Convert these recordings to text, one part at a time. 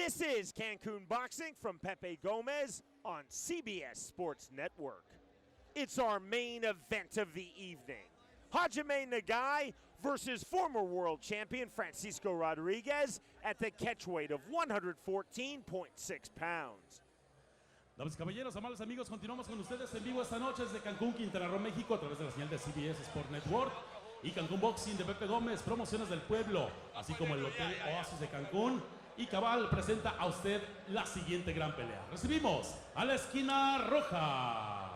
This is Cancun Boxing from Pepe Gomez on CBS Sports Network. It's our main event of the evening. Hajime Nagai versus former world champion Francisco Rodriguez at the catchweight of 114.6 pounds. Damas y caballeros, amables amigos, continuamos con ustedes en vivo esta noche desde Cancún, Quintana Roo, México, a través de la señal de CBS Sport Network y Cancún Boxing de Pepe Gómez, Promociones del Pueblo, así como el Hotel Oasis de Cancún. Y Cabal presenta a usted la siguiente gran pelea. Recibimos a la esquina roja,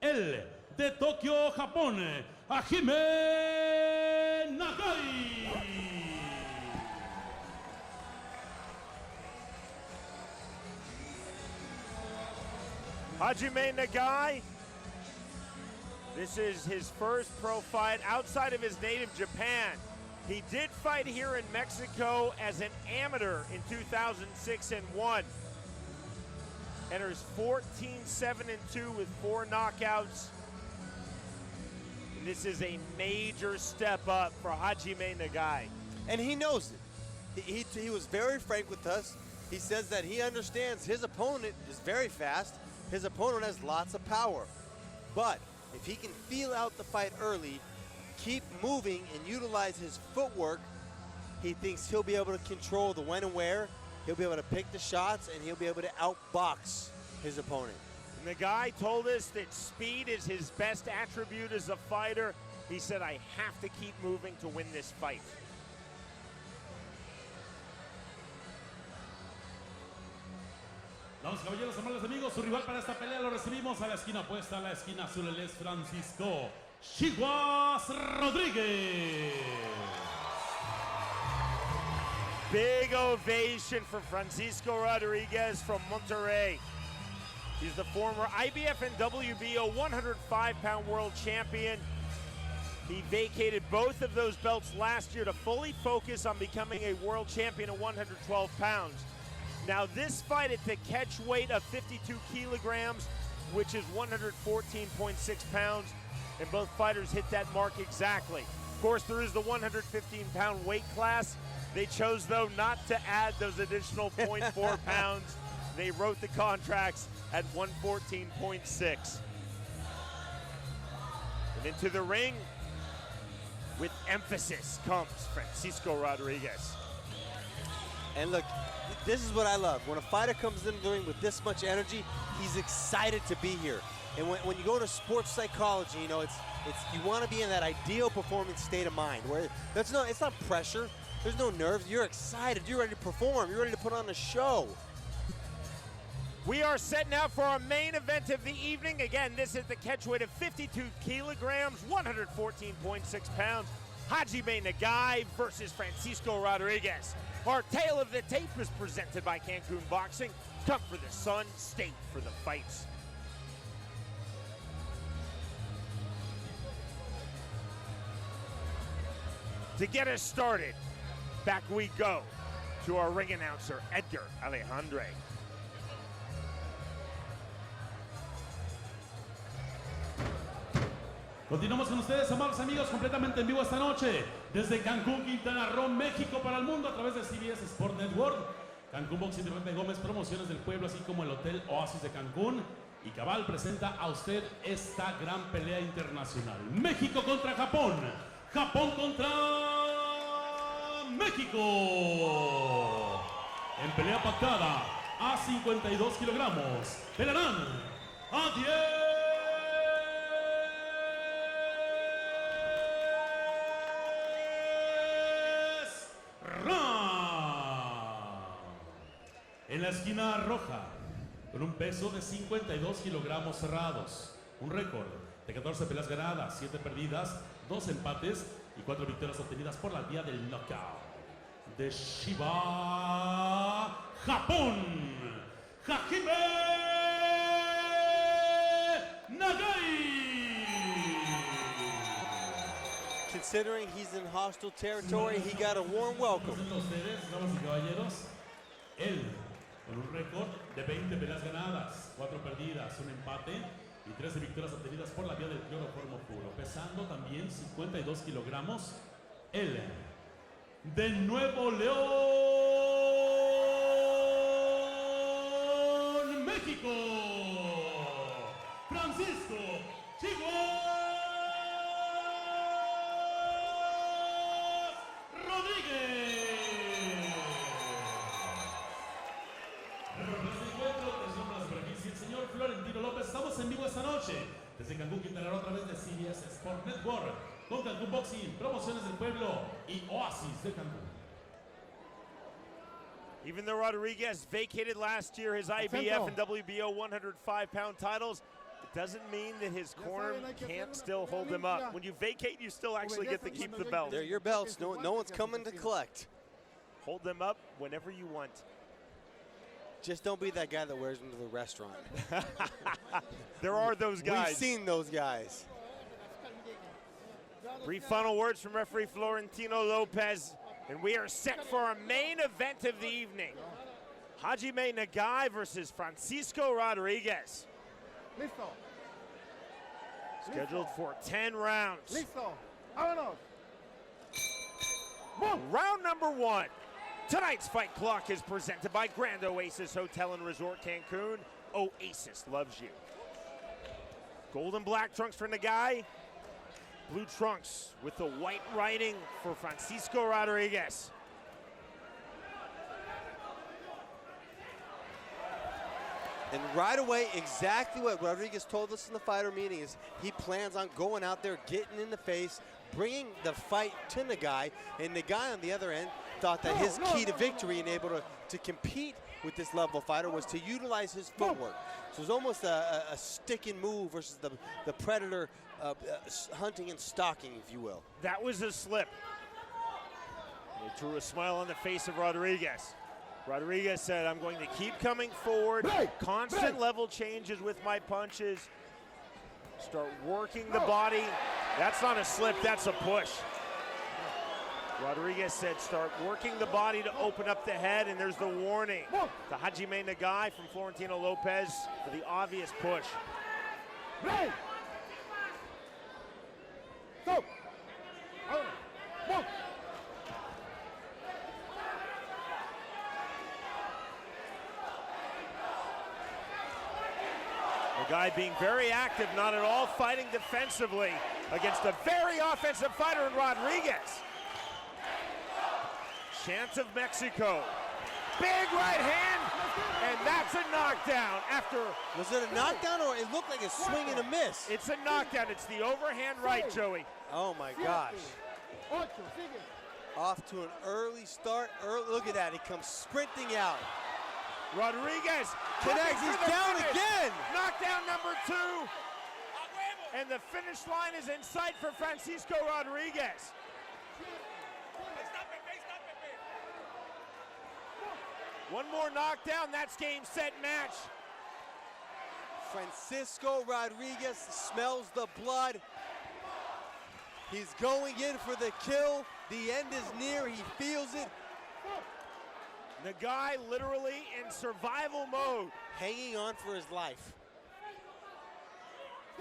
el de Tokio, Japón, Hajime Nagai. Hajime Nagai, this is his first pro fight outside of his native Japan. He did fight here in Mexico as an amateur in 2006 and won. Enters 14-7-2 with 4 knockouts. And this is a major step up for Hajime Nagai. And he knows it. He was very frank with us. He says that he understands his opponent is very fast. His opponent has lots of power. But if he can feel out the fight early, keep moving and utilize his footwork, he thinks he'll be able to control the when and where. He'll be able to pick the shots and he'll be able to outbox his opponent. Nagai told us that speed is his best attribute as a fighter. He said, I have to keep moving to win this fight. Damas y caballeros, amables amigos, su rival para esta pelea lo recibimos a la esquina opuesta, a la esquina azul, él es Francisco Chihuas Rodriguez. Big ovation for Francisco Rodriguez from Monterrey. He's the former IBF and WBO 105-pound world champion. He vacated both of those belts last year to fully focus on becoming a world champion at 112 pounds. Now this fight at the catch weight of 52 kilograms, which is 114.6 pounds, and both fighters hit that mark exactly. Of course, there is the 115-pound weight class. They chose, though, not to add those additional 0.4 pounds. They wrote the contracts at 114.6. And into the ring, with emphasis, comes Francisco Rodriguez. And look, this is what I love. When a fighter comes in the ring with this much energy, he's excited to be here. And when you go into sports psychology, you know, it's you want to be in that ideal performance state of mind where it's not pressure, there's no nerves. You're excited, you're ready to perform, you're ready to put on a show. We are set now for our main event of the evening. Again, this is the catchweight of 52 kilograms, 114.6 pounds. Hajime Nagai versus Francisco Rodriguez. Our tale of the tape is presented by Cancun Boxing. Come for the sun, stay for the fights. To get us started, back we go to our ring announcer, Edgar Alejandre. Continuamos con ustedes, amables amigos, completamente en vivo esta noche, desde Cancún, Quintana Roo, México, para el mundo, a través de CBS Sport Network, Cancún Boxing de Pepe Gómez, Promociones del Pueblo, así como el Hotel Oasis de Cancún. Y Cabal presenta a usted esta gran pelea internacional. México contra Japón. Japón contra México. En pelea pactada a 52 kilogramos. Pelearán a 10 en la esquina roja, con un peso de 52 kilogramos cerrados, un récord de 14 peleas ganadas, 7 perdidas, 2 empates y 4 victorias obtenidas por la vía del knockout. De Chiba, Japón, Hajime Nagai. Considering he's in hostile territory, he got a warm welcome. Ustedes, damas y caballeros, él con un récord de 20 peleas ganadas, 4 perdidas, un empate y 13 victorias obtenidas por la vía del cloroformo puro, pesando también 52 kilogramos, él de Nuevo León, México, Francisco Chihuas Rodríguez. Representa el encuentro, atención a la superficie, el señor Florentino López. Estamos en vivo esta noche desde Cancún, Quintana Roo, a través de CBS Sport Network, con Cancún Boxing, Promociones del Pueblo y Oasis de Cancún. Even though Rodriguez vacated last year his IBF and WBO 105-pound titles, it doesn't mean that his corner can't still hold him up. When you vacate, you still actually get to keep the belt. They're your belts. No one's coming to collect. Hold them up whenever you want. Just don't be that guy that wears them to the restaurant. There are those guys. We've seen those guys. Brief final words from referee Florentino Lopez, and we are set for our main event of the evening. Hajime Nagai versus Francisco Rodriguez. Listo. Scheduled for 10 rounds. Listo. Vámonos. Round number 1. Tonight's fight clock is presented by Grand Oasis Hotel and Resort Cancun. Oasis loves you. Gold and black trunks for Nagai. Blue trunks with the white writing for Francisco Rodriguez. And right away, exactly what Rodriguez told us in the fighter meeting is he plans on going out there, getting in the face, bringing the fight to Nagai. And Nagai, on the other end, thought that his key to victory and able to compete with this level fighter was to utilize his footwork. So it was almost a stick and move versus the predator hunting and stalking, if you will. That was a slip. It drew a smile on the face of Rodriguez. Rodriguez said, I'm going to keep coming forward, constant level changes with my punches, start working the body. That's not a slip, that's a push. Rodriguez said, start working the body to open up the head, and there's the warning to Hajime Nagai from Florentino Lopez for the obvious push. Nagai being very active, not at all fighting defensively against a very offensive fighter in Rodriguez. Chance of Mexico. Big right hand, and that's a knockdown after. Was it a knockdown or it looked like a swing and a miss? It's a knockdown. It's the overhand right, Joey. Oh my gosh. Off to an early start. Look at that. He comes sprinting out. Rodriguez connects. He's down again. Knockdown number 2. And the finish line is in sight for Francisco Rodriguez. One more knockdown, that's game, set, match. Francisco Rodriguez smells the blood. He's going in for the kill. The end is near, he feels it. Nagai literally in survival mode. Hanging on for his life.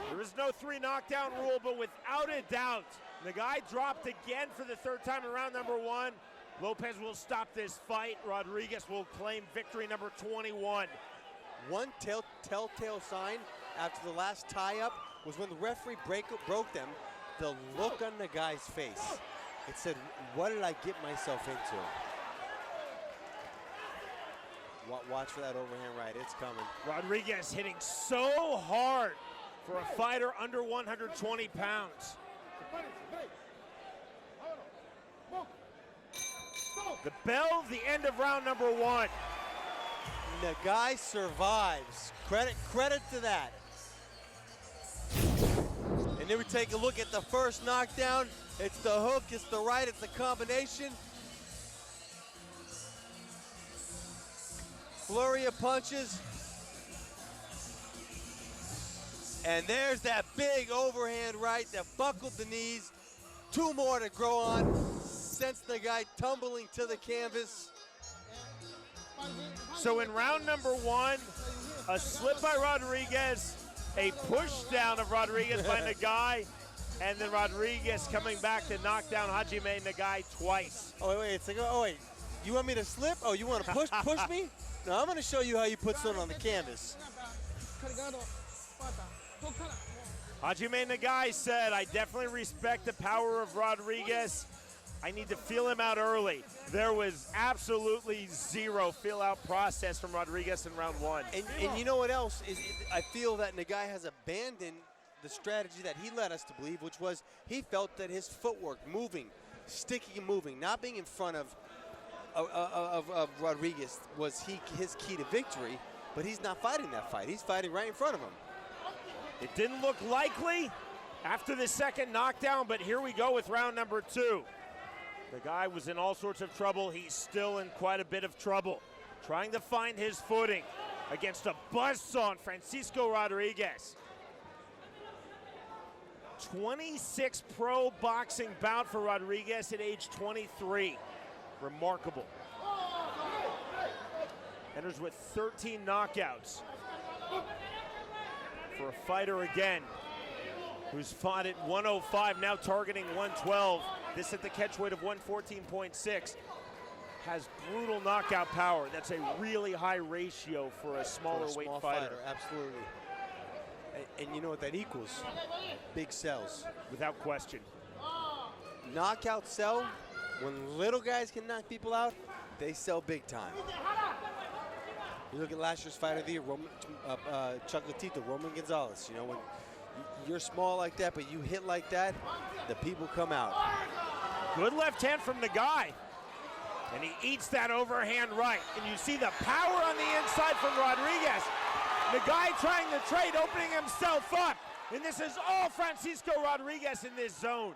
There is no 3 knockdown rule, but without a doubt, Nagai dropped again for the 3rd time in round number 1. Lopez will stop this fight. Rodriguez will claim victory number 21. One telltale sign after the last tie-up was when the referee broke them, the look on the guy's face. It said, what did I get myself into? Watch for that overhand right, it's coming. Rodriguez hitting so hard for a fighter under 120 pounds. The bell, the end of round number 1. Nagai survives. Credit to that. And then we take a look at the first knockdown. It's the hook, it's the right, it's the combination. Flurry of punches. And there's that big overhand right that buckled the knees. 2 more to grow on. Sends the guy tumbling to the canvas. So in round number 1, a slip by Rodriguez, a push down of Rodriguez by Nagai, and then Rodriguez coming back to knock down Hajime Nagai twice. Oh wait, it's like, oh wait, you want me to slip? Oh, you want to push me? Now I'm going to show you how you put someone on the canvas. Hajime Nagai said, I definitely respect the power of Rodriguez. I need to feel him out early. There was absolutely zero feel-out process from Rodriguez in round one. And you know what else? I feel that Nagai has abandoned the strategy that he led us to believe, which was he felt that his footwork, moving, sticking and moving, not being in front of Rodriguez was his key to victory, but he's not fighting that fight. He's fighting right in front of him. It didn't look likely after the second knockdown, but here we go with round number two. The guy was in all sorts of trouble. He's still in quite a bit of trouble, trying to find his footing against a buzzsaw Francisco Rodriguez. 26 pro boxing bout for Rodriguez at age 23. Remarkable. Enters with 13 knockouts. For a fighter again, who's fought at 105, now targeting 112. This at the catch weight of 114.6. Has brutal knockout power. That's a really high ratio for a smaller weight fighter. Absolutely. And you know what that equals? Big cells. Without question. Knockout sell, when little guys can knock people out, they sell big time. You look at last year's fight of the year, Chocolatito, Roman Gonzalez. You know, when you're small like that, but you hit like that, the people come out. Good left hand from Nagai. And he eats that overhand right. And you see the power on the inside from Rodriguez. Nagai trying to trade, opening himself up. And this is all Francisco Rodriguez in this zone.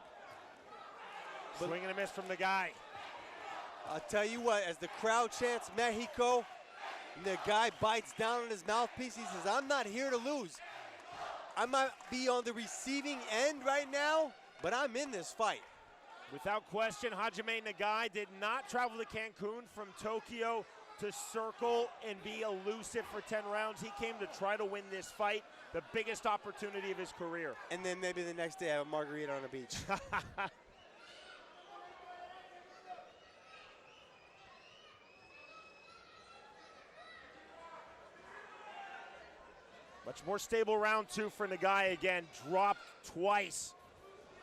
Swing and a miss from Nagai. I'll tell you what, as the crowd chants Mexico, Nagai bites down on his mouthpiece. He says, I'm not here to lose. I might be on the receiving end right now, but I'm in this fight. Without question, Hajime Nagai did not travel to Cancun from Tokyo to circle and be elusive for 10 rounds. He came to try to win this fight, the biggest opportunity of his career. And then maybe the next day have a margarita on the beach. Much more stable round two for Nagai again. Dropped twice.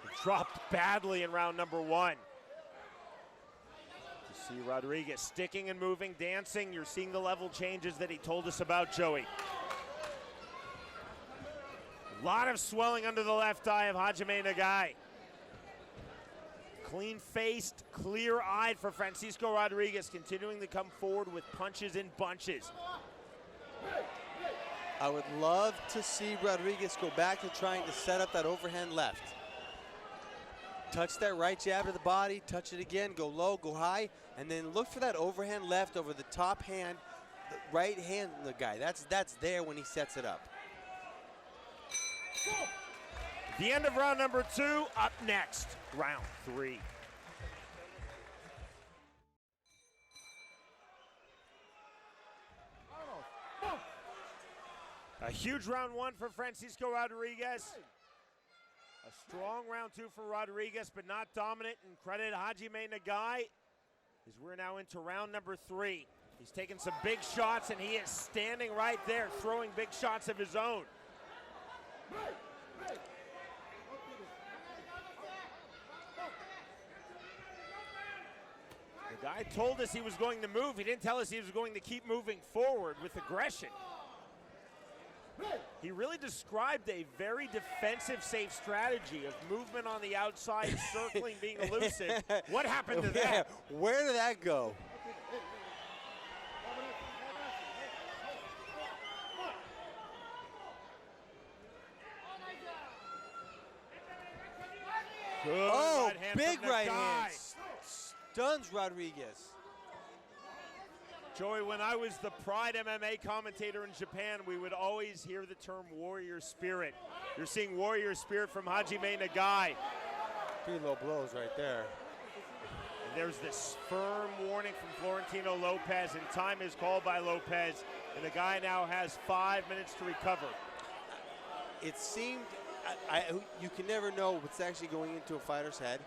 He dropped badly in round number one. You see Rodriguez sticking and moving, dancing. You're seeing the level changes that he told us about, Joey. A lot of swelling under the left eye of Hajime Nagai. Clean-faced, clear-eyed for Francisco Rodriguez, continuing to come forward with punches in bunches. I would love to see Rodriguez go back to trying to set up that overhand left. Touch that right jab to the body, touch it again, go low, go high, and then look for that overhand left over the top hand, the right hand of the guy. That's there when he sets it up. The end of round number two. Up next, round three. A huge round one for Francisco Rodriguez. A strong round two for Rodriguez, but not dominant. And credit Hajime Nagai, as we're now into round number three. He's taking some big shots, and he is standing right there, throwing big shots of his own. The guy told us he was going to move. He didn't tell us he was going to keep moving forward with aggression. He really described a very defensive, safe strategy of movement on the outside, circling, being elusive. What happened to that? Where did that go? Good Oh, right hand big from right Nagai. hand. Stuns Rodriguez. Joey, when I was the Pride MMA commentator in Japan, we would always hear the term warrior spirit. You're seeing warrior spirit from Hajime Nagai. 3 low blows right there. And there's this firm warning from Florentino Lopez, and time is called by Lopez, and the guy now has 5 minutes to recover. It seemed, you can never know what's actually going into a fighter's head,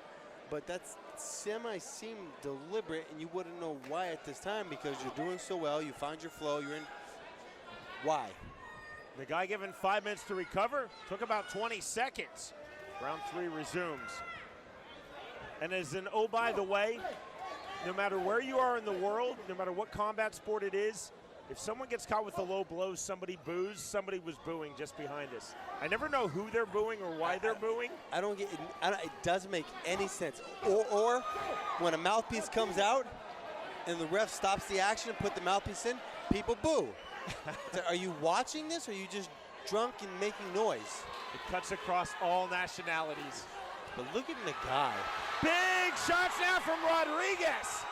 but that's seem deliberate, and you wouldn't know why at this time because you're doing so well. You found your flow. You're in. Why? The guy given 5 minutes to recover. Took about 20 seconds. Round 3 resumes. And as an oh, by the way, no matter where you are in the world, no matter what combat sport it is, if someone gets caught with a low blow, somebody boos, somebody was booing just behind us. I never know who they're booing or why they're booing. I don't get it. It doesn't make any sense. Or when a mouthpiece comes out and the ref stops the action and put the mouthpiece in, people boo. Are you watching this, or are you just drunk and making noise? It cuts across all nationalities. But look at Nagai. Big shots now from Rodriguez.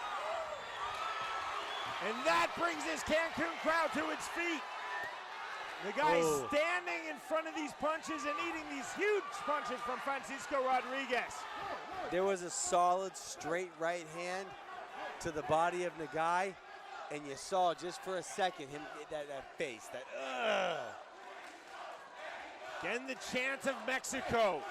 And that brings his Cancun crowd to its feet. The guy standing in front of these punches and eating these huge punches from Francisco Rodriguez. There was a solid straight right hand to the body of Nagai, and you saw just for a second him that face, that Again, the chant of Mexico.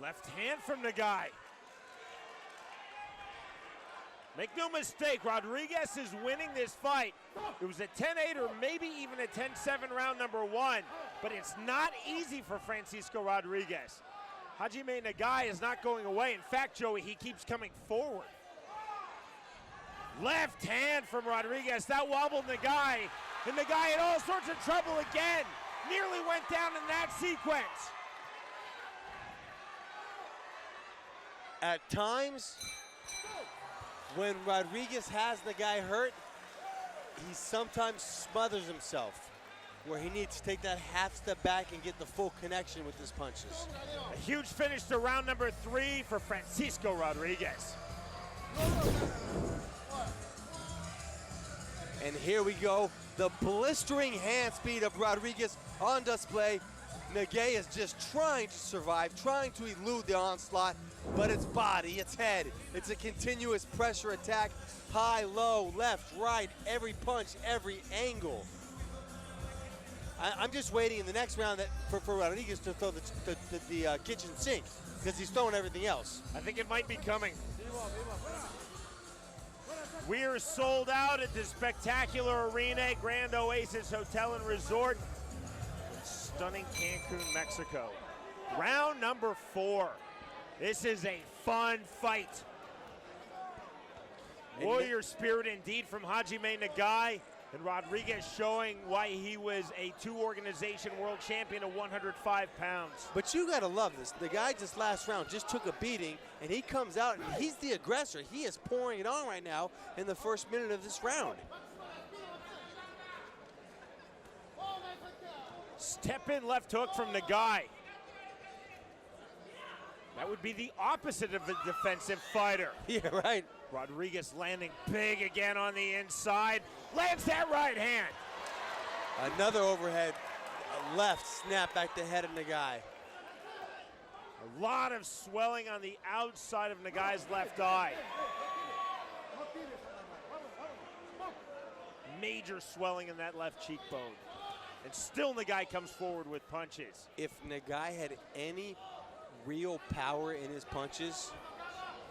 Left hand from Nagai. Make no mistake, Rodriguez is winning this fight. It was a 10-8 or maybe even a 10-7 round number 1, but it's not easy for Francisco Rodriguez. Hajime Nagai is not going away. In fact, Joey, he keeps coming forward. Left hand from Rodriguez. That wobbled Nagai, and Nagai in all sorts of trouble again. Nearly went down in that sequence. At times, when Rodriguez has Nagai hurt, he sometimes smothers himself, where he needs to take that half step back and get the full connection with his punches. A huge finish to round number 3 for Francisco Rodriguez. And here we go, the blistering hand speed of Rodriguez on display. Nagai is just trying to survive, trying to elude the onslaught, but it's body, it's head. It's a continuous pressure attack, high, low, left, right, every punch, every angle. I'm just waiting in the next round for Rodriguez to throw the kitchen sink, because he's throwing everything else. I think it might be coming. We're sold out at the spectacular arena, Grand Oasis Hotel and Resort. Stunning Cancun, Mexico. Round number 4. This is a fun fight. Warrior spirit indeed from Hajime Nagai, and Rodriguez showing why he was a 2-organization world champion of 105 pounds. But you gotta love this. The guy just last round just took a beating, and he comes out and he's the aggressor. He is pouring it on right now in the first minute of this round. Step in left hook from Nagai. That would be the opposite of a defensive fighter. Yeah, right. Rodriguez landing big again on the inside. Lands that right hand. Another overhead left snap back the head of Nagai. A lot of swelling on the outside of Nagai's left eye. Major swelling in that left cheekbone. And still Nagai comes forward with punches. If Nagai had any real power in his punches,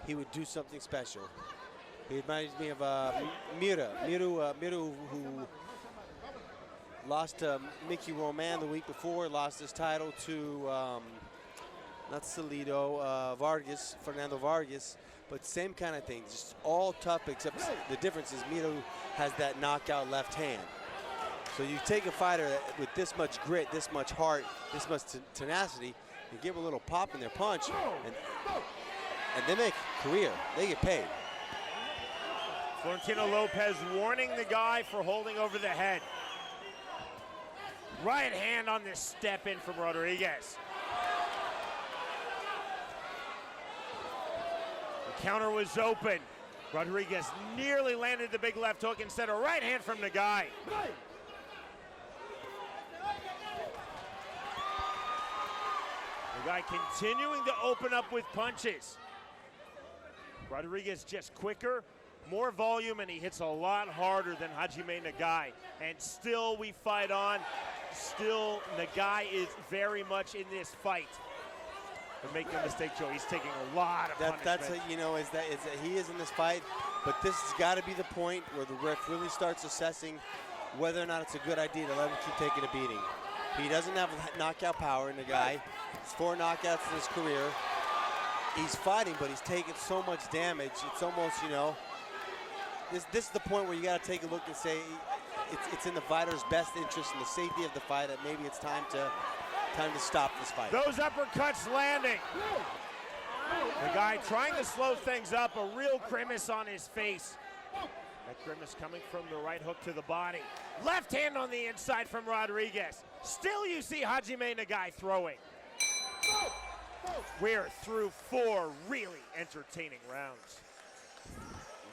he would do something special. He reminds me of Miru, who lost to Mickey Roman the week before, lost his title to, not Salido, Fernando Vargas, but same kind of thing, just all tough, except the difference is Miru has that knockout left hand. So you take a fighter with this much grit, this much heart, this much tenacity, you give a little pop in their punch, and they make a career. They get paid. Florentino Lopez warning the guy for holding over the head. Right hand on this step in from Rodriguez. The counter was open. Rodriguez nearly landed the big left hook instead of right hand from Nagai. Nagai continuing to open up with punches. Rodriguez just quicker, more volume, and he hits a lot harder than Hajime Nagai. And still we fight on. still Nagai is very much in this fight. But make no mistake, Joe, he's taking a lot of punishment. That's is that he is in this fight, but this has got to be the point where the ref really starts assessing whether or not it's a good idea to let him keep taking a beating. He doesn't have knockout power in the guy. He's 4 knockouts in his career. He's fighting, but he's taking so much damage. It's almost, this is the point where you got to take a look and say it's in the fighter's best interest and the safety of the fight that maybe it's time to stop this fight. Those uppercuts landing. The guy trying to slow things up, a real grimace on his face. That grimace coming from the right hook to the body. Left hand on the inside from Rodriguez. Still you see Hajime Nagai throwing. We're through 4 really entertaining rounds.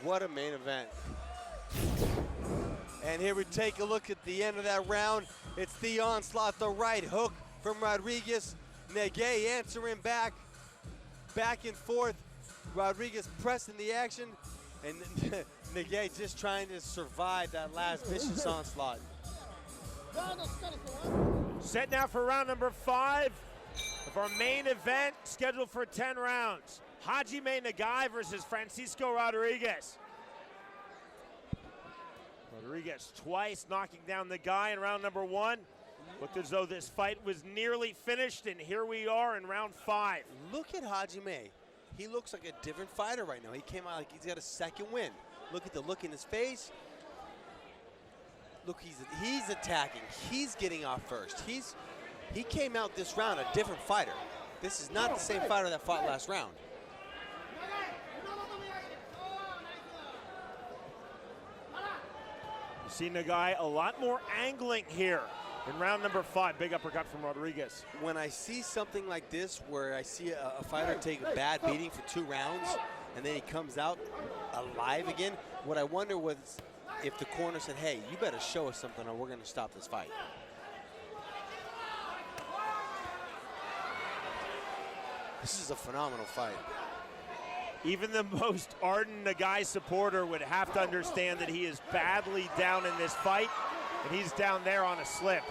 What a main event. And here we take a look at the end of that round. It's the onslaught, the right hook from Rodriguez. Nagai answering back and forth. Rodriguez pressing the action, and Nagai just trying to survive that last vicious onslaught. Set now for round number 5 of our main event, scheduled for 10 rounds. Hajime Nagai versus Francisco Rodriguez. Rodriguez twice knocking down Nagai in round number 1. Looked as though this fight was nearly finished, and here we are in round 5. Look at Hajime. He looks like a different fighter right now. He came out like he's got a second win. Look at the look in his face. Look, he's attacking. He's getting off first. He came out this round a different fighter. This is not the same fighter that fought last round. You see Nagai a lot more angling here in round number 5. Big uppercut from Rodriguez. When I see something like this, where I see a fighter take a bad beating for 2 rounds, and then he comes out alive again, what I wonder was if the corner said, hey, you better show us something or we're going to stop this fight. This is a phenomenal fight. Even the most ardent Nagai supporter would have to understand that he is badly down in this fight, and he's down there on a slip.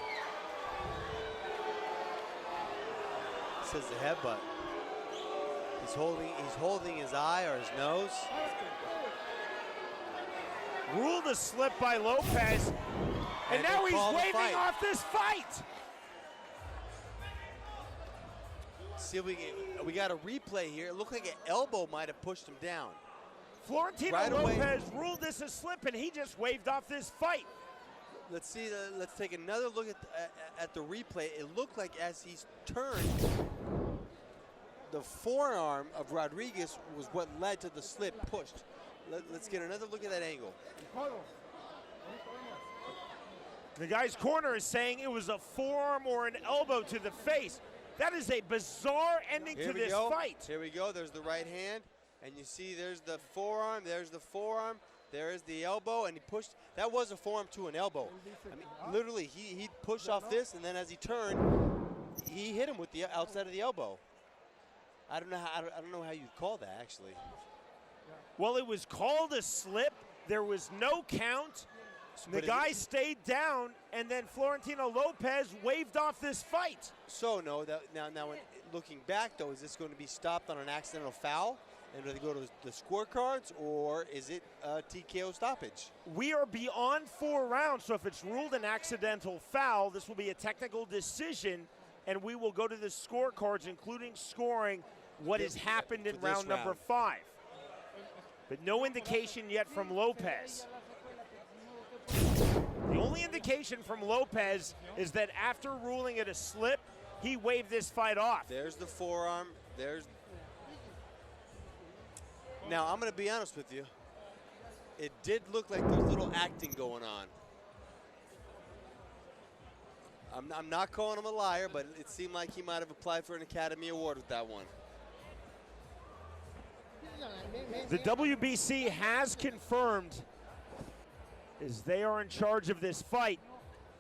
Says the headbutt. He's holding his eye or his nose. Ruled a slip by Lopez, and now he's waving off this fight. See, we got a replay here. It looked like an elbow might have pushed him down. Florentino Lopez ruled this a slip, and he just waved off this fight. Let's see. Let's take another look at the replay. It looked like as he's turned, the forearm of Rodriguez was what led to the slip pushed. Let's get another look at that angle. The guy's corner is saying it was a forearm or an elbow to the face. That is a bizarre ending to this fight. Here we go. There's the right hand, and you see there's the forearm. There's the forearm. There is the elbow, and he pushed. That was a forearm to an elbow. I mean, literally, he pushed off this, and then as he turned, he hit him with the outside of the elbow. I don't know how you'd call that, actually. Well, it was called a slip. There was no count. The guy stayed down, and then Florentino Lopez waved off this fight. So, no, now looking back, though, is this going to be stopped on an accidental foul? And do they go to the scorecards, or is it a TKO stoppage? We are beyond 4 rounds, so if it's ruled an accidental foul, this will be a technical decision, and we will go to the scorecards, including scoring what has happened in round number 5. But no indication yet from Lopez. The only indication from Lopez is that after ruling it a slip, he waved this fight off. There's the forearm. Now, I'm going to be honest with you. It did look like there's a little acting going on. I'm not calling him a liar, but it seemed like he might have applied for an Academy Award with that one. The WBC has confirmed, as they are in charge of this fight,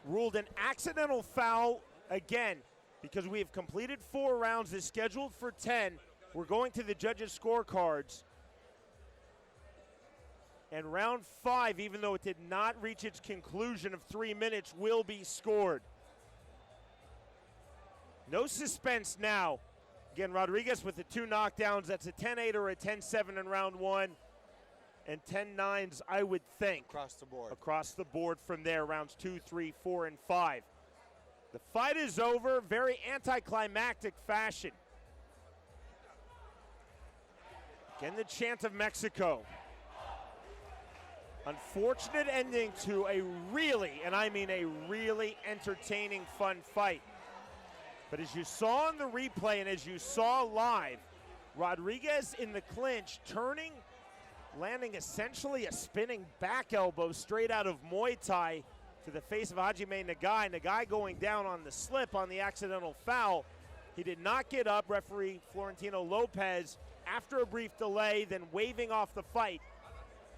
ruled an accidental foul again because we have completed 4 rounds. Is scheduled for 10. We're going to the judges' scorecards. And round 5, even though it did not reach its conclusion of 3 minutes, will be scored. No suspense now. Again, Rodriguez with the 2 knockdowns. That's a 10-8 or a 10-7 in round 1. And 10-9s, I would think. Across the board. Across the board from there, rounds 2, 3, 4, and 5. The fight is over, very anticlimactic fashion. Again, the chant of Mexico. Unfortunate ending to a really, and I mean a really entertaining, fun fight. But as you saw in the replay and as you saw live, Rodriguez in the clinch, turning, landing essentially a spinning back elbow straight out of Muay Thai to the face of Hajime Nagai. Nagai going down on the slip on the accidental foul. He did not get up. Referee Florentino Lopez, after a brief delay, then waving off the fight.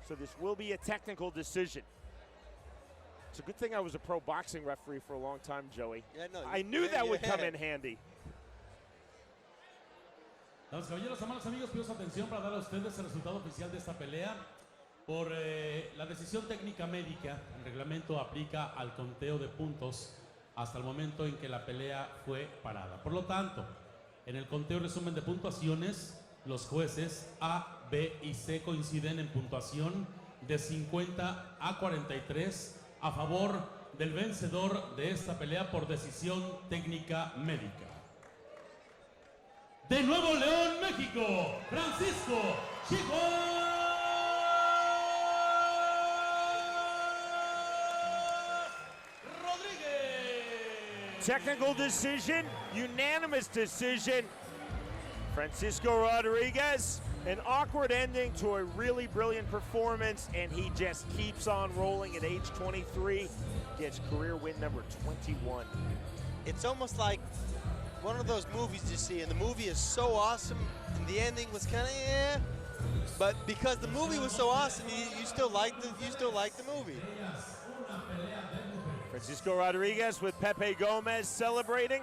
So this will be a technical decision. It's a good thing I was a pro boxing referee for a long time, Joey. Yeah, no, I knew that would come in handy. Damas y caballeros, amables amigos, pido su atención para dar a ustedes el resultado oficial de esta pelea. Por la decisión técnica médica, el reglamento aplica al conteo de puntos hasta el momento en que la pelea fue parada. Por lo tanto, en el conteo resumen de puntuaciones, los jueces A, B y C coinciden en puntuación de 50 a 43 a favor del vencedor de esta pelea por decisión técnica médica. De Nuevo León, México, Francisco Chihuas Rodríguez. Technical decision, unanimous decision. Francisco Rodriguez, an awkward ending to a really brilliant performance, and he just keeps on rolling at age 23, gets career win number 21. It's almost like one of those movies you see, and the movie is so awesome, and the ending was kind of but because the movie was so awesome, you still like the movie. Francisco Rodriguez with Pepe Gomez celebrating.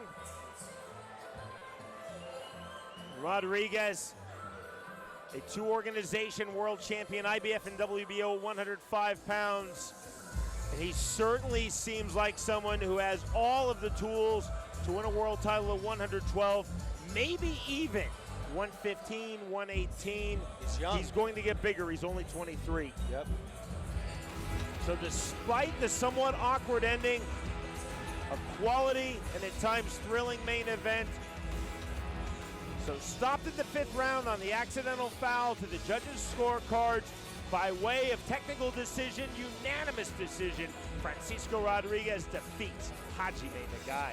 Rodriguez, a 2-organization world champion, IBF and WBO, 105 pounds. And he certainly seems like someone who has all of the tools to win a world title at 112, maybe even 115, 118. He's young. He's going to get bigger. He's only 23. Yep. So despite the somewhat awkward ending, a quality and at times thrilling main event. So stopped at the 5th round on the accidental foul to the judges' scorecards by way of technical decision, unanimous decision. Francisco Rodriguez defeats Hajime Nagai.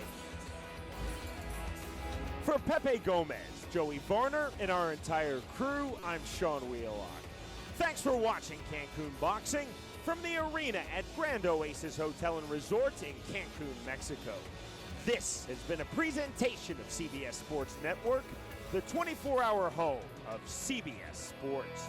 For Pepe Gomez, Joey Varner, and our entire crew, I'm Sean Wheelock. Thanks for watching Cancun Boxing from the arena at Grand Oasis Hotel and Resort in Cancun, Mexico. This has been a presentation of CBS Sports Network, the 24-hour home of CBS Sports.